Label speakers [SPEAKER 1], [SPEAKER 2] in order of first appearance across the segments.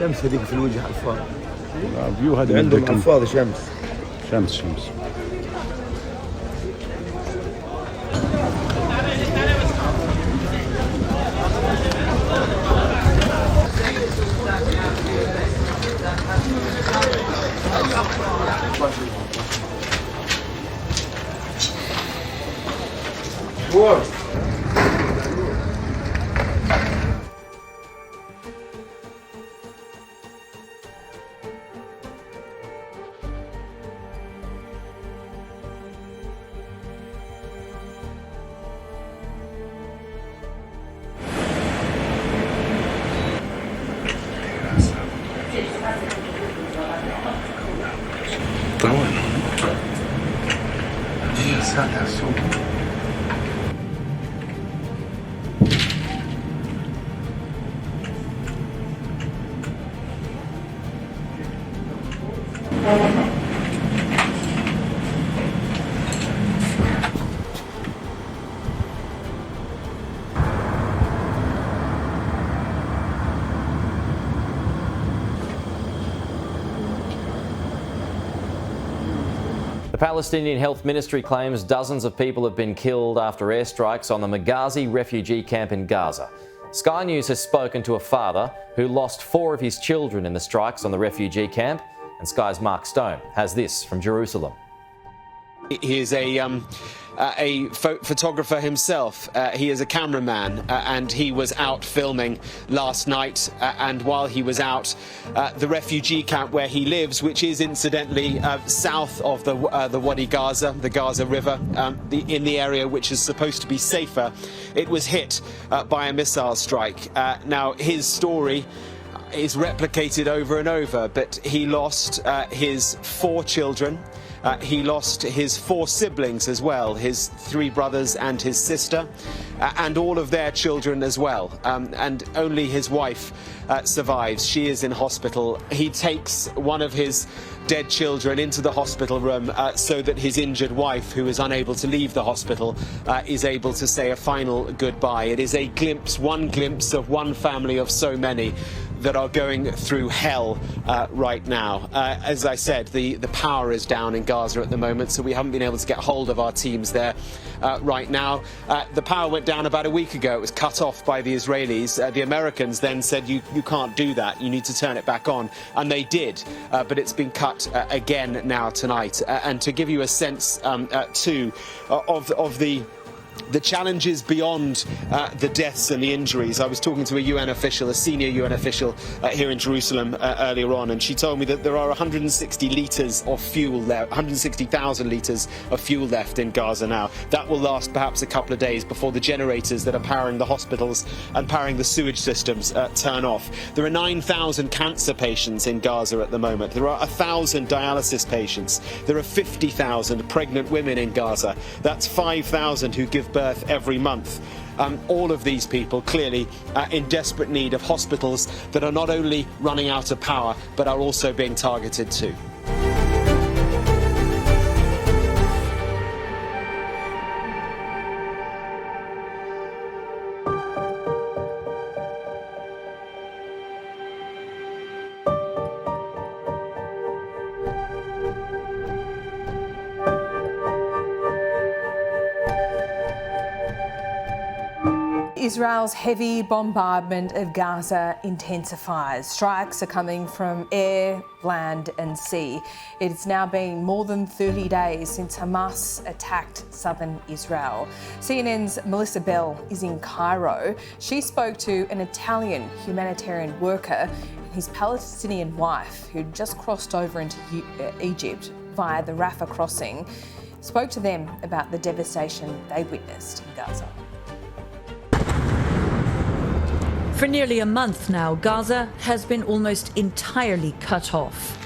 [SPEAKER 1] شمس هذيك في الوجه على الفاضي.
[SPEAKER 2] فيو هذا
[SPEAKER 1] عندهم على الفاضي شمس.
[SPEAKER 2] شمس.
[SPEAKER 3] The Palestinian Health Ministry claims dozens of people have been killed after airstrikes on the Magazi refugee camp in Gaza. Sky News has spoken to a father who lost 4 of his children in the strikes on the refugee camp, and Sky's Mark Stone has this from Jerusalem.
[SPEAKER 4] He is a photographer himself. He is a cameraman, and he was out filming last night. And while he was out, the refugee camp where he lives, which is incidentally south of the Wadi Gaza, the Gaza River, in the area which is supposed to be safer, it was hit by a missile strike. Now, his story is replicated over and over, but he lost his 4 children. He lost his 4 siblings as well, his 3 brothers and his sister, and all of their children as well. And only his wife survives. She is in hospital. He takes one of his dead children into the hospital room so that his injured wife, who is unable to leave the hospital, is able to say a final goodbye. It is a glimpse, one glimpse of one family of so many that are going through hell right now. As I said, the power is down in Gaza at the moment, so we haven't been able to get hold of our teams there right now. The power went down about a week ago. It was cut off by the Israelis. The Americans then said, you can't do that. You need to turn it back on. And they did, but it's been cut again now tonight. And to give you a sense, too, of the challenges beyond the deaths and the injuries. I was talking to a UN official, a senior UN official here in Jerusalem earlier on, and she told me that there are 160 litres of fuel left, 160,000 litres of fuel left in Gaza now. That will last perhaps a couple of days before the generators that are powering the hospitals and powering the sewage systems turn off. There are 9,000 cancer patients in Gaza at the moment. There are 1,000 dialysis patients. There are 50,000 pregnant women in Gaza. That's 5,000 who give birth every month. All of these people clearly in desperate need of hospitals that are not only running out of power but are also being targeted too.
[SPEAKER 5] Israel's heavy bombardment of Gaza intensifies. Strikes are coming from air, land and sea. It's now been more than 30 days since Hamas attacked southern Israel. CNN's Melissa Bell is in Cairo. She spoke to an Italian humanitarian worker and his Palestinian wife who'd just crossed over into Egypt via the Rafah crossing. Spoke to them about the devastation they witnessed in Gaza.
[SPEAKER 6] For nearly a month now, Gaza has been almost entirely cut off.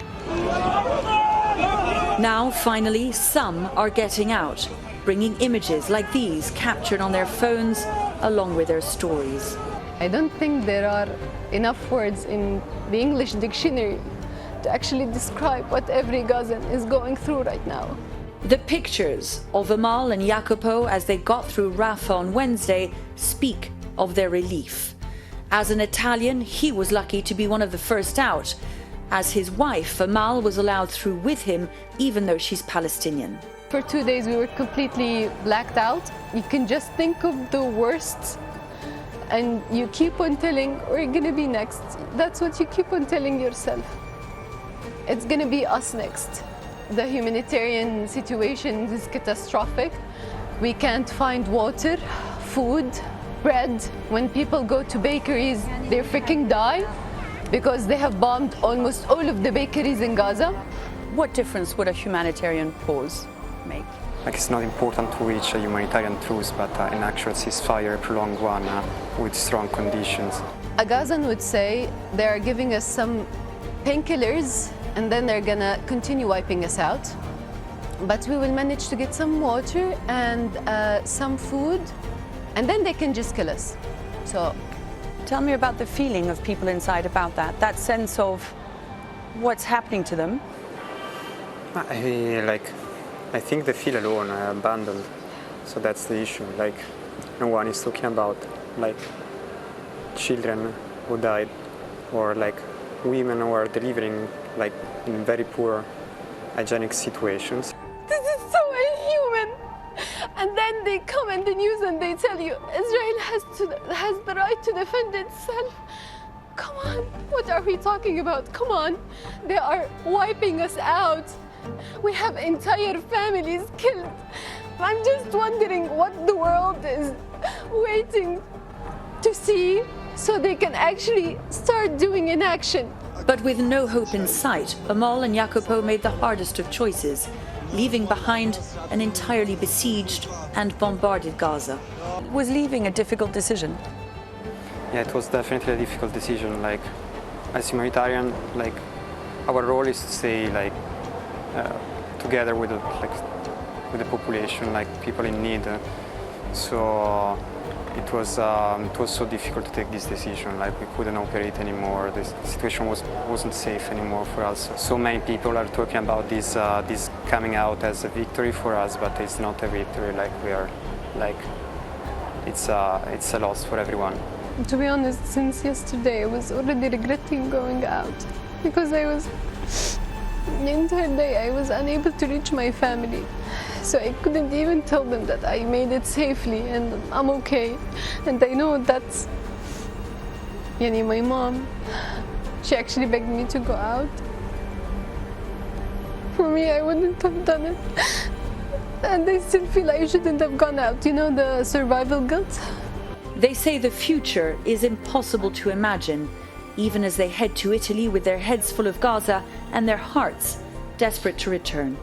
[SPEAKER 6] Now, finally, some are getting out, bringing images like these captured on their phones, along with their stories.
[SPEAKER 7] I don't think there are enough words in the English dictionary to actually describe what every Gazan is going through right now.
[SPEAKER 6] The pictures of Amal and Jacopo as they got through Rafah on Wednesday speak of their relief. As an Italian, he was lucky to be one of the first out, as his wife, Amal, was allowed through with him, even though she's Palestinian.
[SPEAKER 7] For 2 days, we were completely blacked out. You can just think of the worst, and you keep on telling, we're gonna be next. That's what you keep on telling yourself. It's gonna be us next. The humanitarian situation is catastrophic. We can't find water, food, bread. When people go to bakeries, they freaking die because they have bombed almost all of the bakeries in Gaza.
[SPEAKER 6] What difference would a humanitarian pause make?
[SPEAKER 8] Like, it's not important to reach a humanitarian truce, but an actual ceasefire, a prolonged one, with strong conditions.
[SPEAKER 7] A Gazan would say they are giving us some painkillers and then they're gonna continue wiping us out. But we will manage to get some water and some food, and then they can just kill us. So,
[SPEAKER 6] tell me about the feeling of people inside about that sense of what's happening to them.
[SPEAKER 8] I think they feel alone, abandoned. So that's the issue. Like, no one is talking about like children who died, or like women who are delivering like in very poor hygienic situations.
[SPEAKER 7] this is so inhuman. And then they come in the news and they tell you Israel has the right to defend itself. Come on, what are we talking about? Come on, they are wiping us out. We have entire families killed. I'm just wondering what the world is waiting to see so they can actually start doing inaction.
[SPEAKER 6] But with no hope in sight, Amal and Jacopo made the hardest of choices, leaving behind an entirely besieged and bombarded Gaza. Was leaving a difficult decision?
[SPEAKER 8] Yeah, it was definitely a difficult decision. Like, as humanitarian, like, our role is to stay like together with the population, like people in need. So it was so difficult to take this decision. Like, we couldn't operate anymore. The situation wasn't safe anymore for us. So many people are talking about this coming out as a victory for us, but it's not a victory. Like, we are like, it's a loss for everyone.
[SPEAKER 7] To be honest, since yesterday I was already regretting going out because the entire day I was unable to reach my family. So I couldn't even tell them that I made it safely and I'm okay. And I know that's my mom. She actually begged me to go out. For me, I wouldn't have done it. And I still feel I shouldn't have gone out. You know, the survival guilt.
[SPEAKER 6] They say the future is impossible to imagine, even as they head to Italy with their heads full of Gaza and their hearts desperate to return.